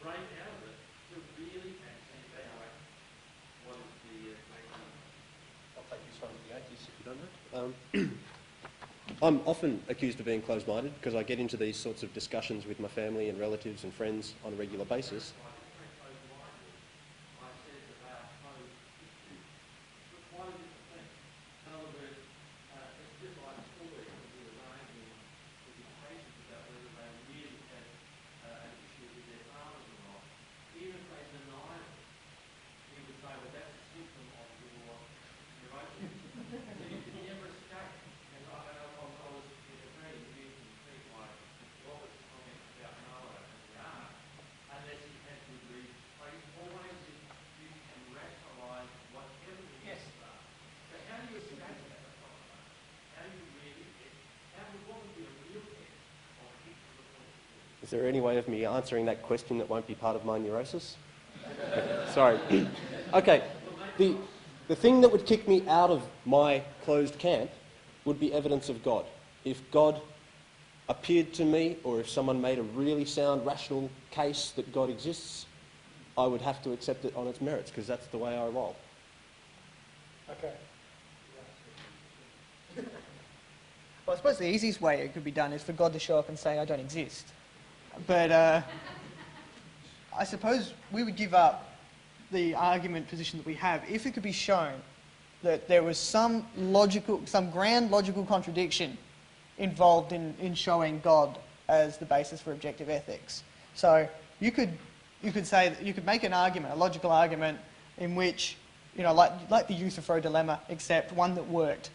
break out of it to really actually evaluate what is the I'll take this one to the atheists if you don't mind. I'm often accused of being closed-minded because I get into these sorts of discussions with my family and relatives and friends on a regular basis. Is there any way of me answering that question that won't be part of my neurosis? Sorry. Okay. The thing that would kick me out of my closed camp would be evidence of God. If God appeared to me, or if someone made a really sound, rational case that God exists, I would have to accept it on its merits, because that's the way I roll. Okay. Well, I suppose the easiest way it could be done is for God to show up and say, I don't exist. But I suppose we would give up the argument position that we have if it could be shown that there was some grand logical contradiction involved in showing God as the basis for objective ethics. So you could say that you could make an argument, a logical argument, in which, you know, like the Euthyphro dilemma, except one that worked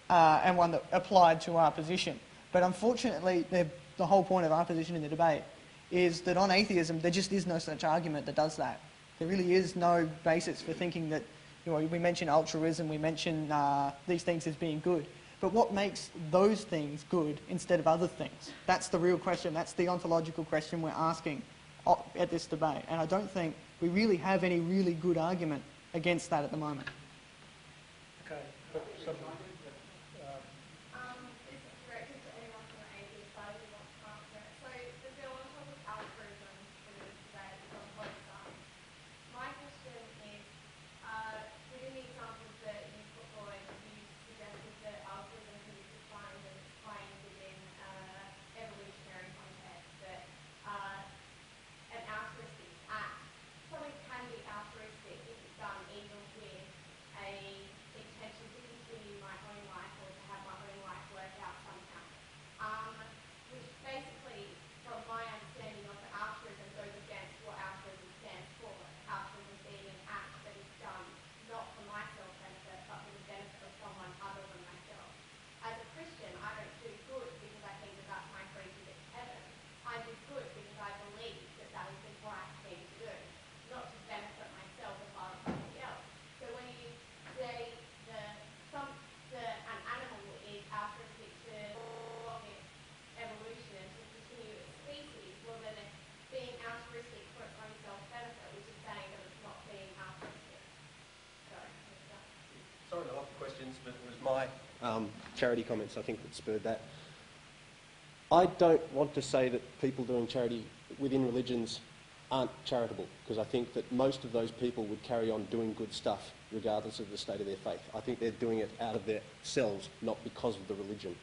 and one that applied to our position. But unfortunately, the whole point of our position in the debate is that on atheism, there just is no such argument that does that. There really is no basis for thinking that, you know, we mention altruism, we mention these things as being good. But what makes those things good instead of other things? That's the real question. That's the ontological question we're asking at this debate. And I don't think we really have any really good argument against that at the moment. Okay. Sorry to hop the questions, but it was my charity comments, I think, that spurred that. I don't want to say that people doing charity within religions aren't charitable, because I think that most of those people would carry on doing good stuff regardless of the state of their faith. I think they're doing it out of themselves, not because of the religion.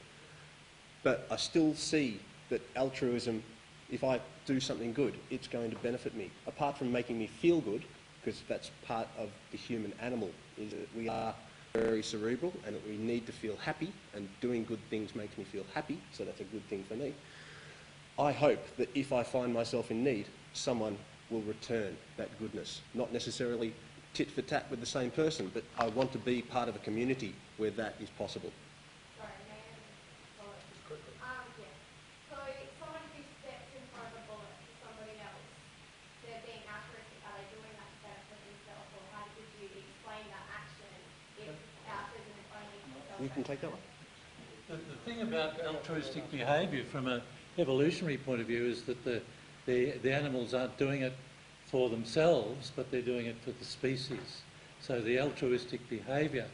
But I still see that altruism, if I do something good, it's going to benefit me. Apart from making me feel good, because that's part of the human animal, is that we are very cerebral and that we need to feel happy, and doing good things makes me feel happy, so that's a good thing for me. I hope that if I find myself in need, someone will return that goodness. Not necessarily tit for tat with the same person, but I want to be part of a community where that is possible. Sorry, may I follow up? Just quickly. Yeah. So someone who steps in front of a bullet to somebody else, they're being altruistic. Are they doing that to benefit themselves, or how could you explain that action if altruism is only for self-benefit? You can take that one. The thing about altruistic behaviour from an evolutionary point of view is that the animals aren't doing it for themselves, but they're doing it for the species. So the altruistic behaviour,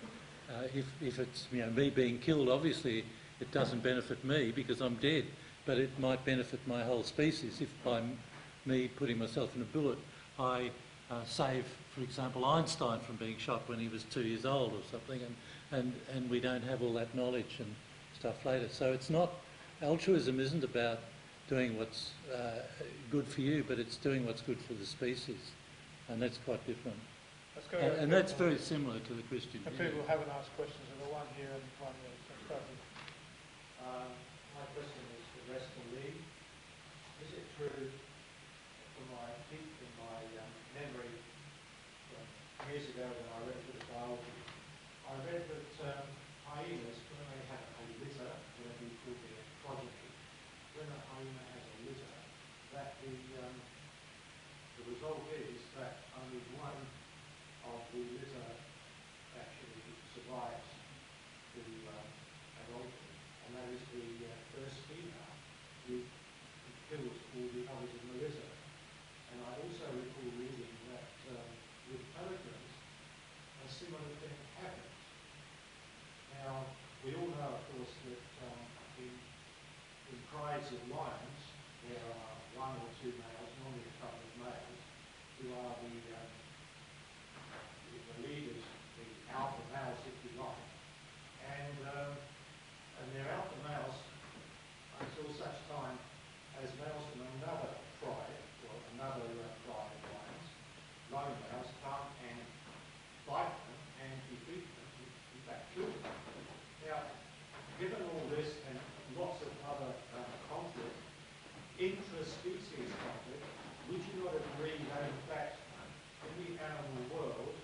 if it's me being killed, obviously it doesn't benefit me because I'm dead, but it might benefit my whole species if by me putting myself in a bullet, I save, for example, Einstein from being shot when he was 2 years old or something, and we don't have all that knowledge and stuff later. So it's not, altruism isn't about doing what's good for you, but it's doing what's good for the species, and that's quite different. Let's go And that's very similar to the Christian and view. people haven't asked questions, and the one here and one there. So start with- My question is addressed to Leigh. Is it true, from my memory from years ago when I read a bit of biology, I read that hyenas, when they have a litter, whatever you call their progeny, when a hyena has a litter, that the result is that only one of the litter actually survives the adultery, and that is the first female who kills all the others in the litter. And I also recall reading that with pelicans, a similar thing happens. Now, we all know, of course, that in prides of lions, there are one or two males, normally a couple of males, who are the leaders, the alpha males, if you like. And they're alpha males until such time as males from another pride, or another pride of lions, lone males, come and fight them and defeat them, in fact kill them. Now, given all this and lots of other conflict, intra-species conflict, would you not agree that in fact in the animal world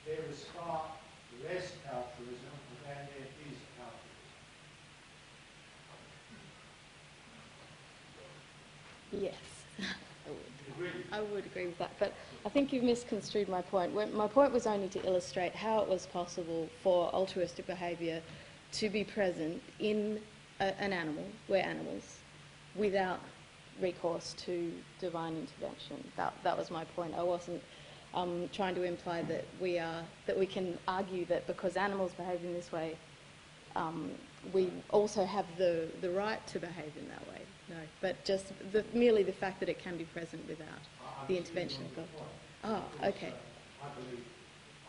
there is far less altruism than there is altruism? Yes, I would agree with that, but I think you've misconstrued my point. My point was only to illustrate how it was possible for altruistic behaviour to be present in an animal, we're animals, without recourse to divine intervention. That was my point. I wasn't trying to imply that we can argue that because animals behave in this way, we also have the right to behave in that way. No, but just merely the fact that it can be present without the intervention of God. Oh, okay. I believe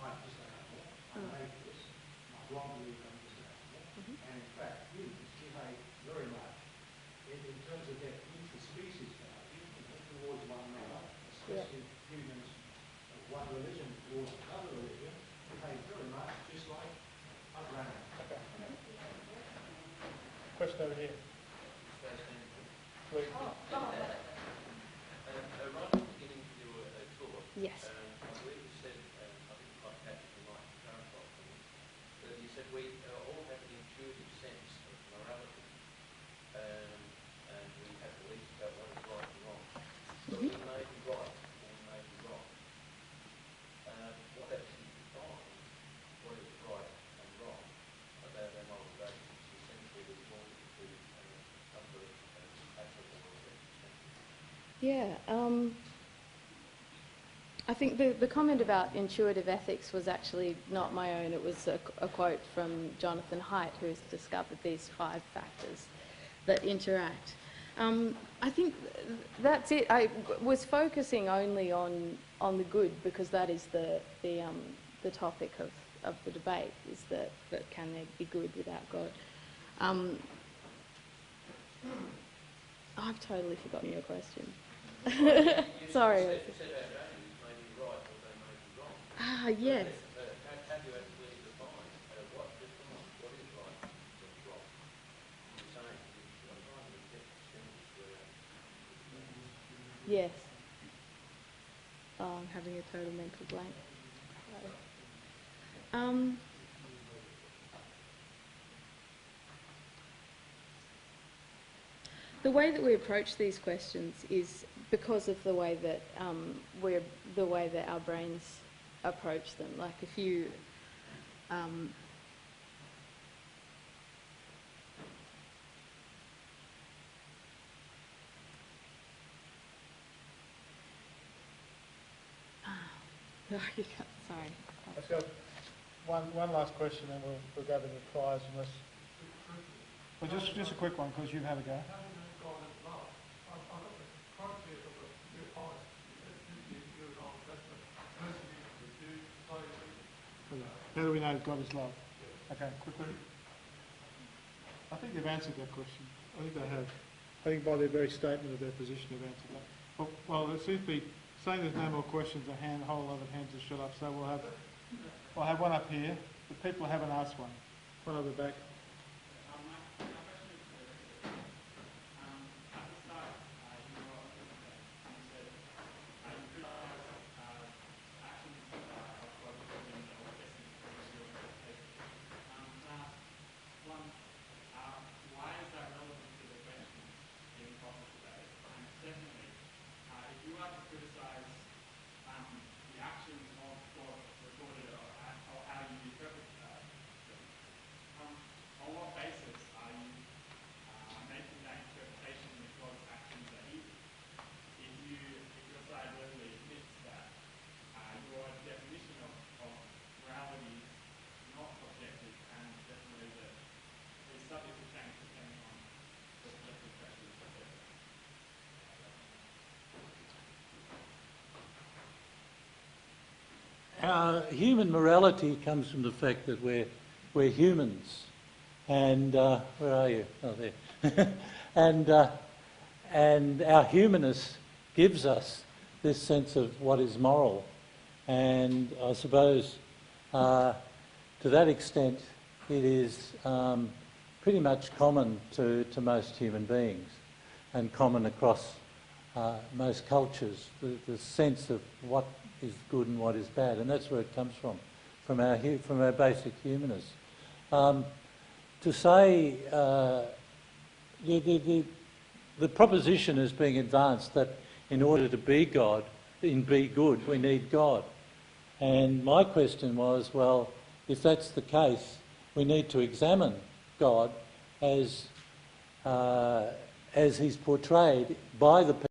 I'm just an animal, I'm an atheist, I wrong believe I'm just an animal, and in fact humans behave very much in terms of their interspecies behaviour towards one another, especially humans of one religion towards another religion, behave very much just like other animals. Okay. Question over here. Please. Right at the beginning of your talk, Yes. I believe you said, I think quite catchy, you might clarify for me, that you said we all have an intuitive sense of morality, and we have beliefs about what is right and wrong. So we may be right or we may be wrong. What actually defines what is right and wrong about our moral values? Essentially, there's more to some sort of ethical or existential. Yeah. I think the comment about intuitive ethics was actually not my own. It was a quote from Jonathan Haidt, who has discovered these 5 factors that interact. I think that's it. I was focusing only on the good because that is the topic of the debate, is that can there be good without God? I've totally forgotten your question. Sorry. You said our values may be right or they may be wrong. Ah, yes. How do you actually define what is right and what's wrong? You're saying I'm trying to get the sentence where Yes. Oh, I'm having a total mental blank. The way that we approach these questions is because of the way that our brains approach them. Like if you sorry. Let's go. One last question, and we'll go to the prize, unless. Well, just a quick one, because you have a go. How do you know God is love? I've got the quote here from the How do we know God is love? Okay, quickly. I think they've answered that question. I think they have. I think by their very statement of their position, they've answered that. Well, it seems to be saying there's no more questions. A whole lot of hands have shut up. So we'll have one up here. The people haven't asked one. One over the back. Our human morality comes from the fact that we're humans, and where are you? Oh, there. and our humanness gives us this sense of what is moral, and I suppose to that extent it is pretty much common to most human beings, and common across most cultures. The sense of what is good and what is bad, and that's where it comes from our basic humanness. To say the proposition is being advanced that in order to be God, be good, we need God. And my question was, well, if that's the case, we need to examine God as he's portrayed by the people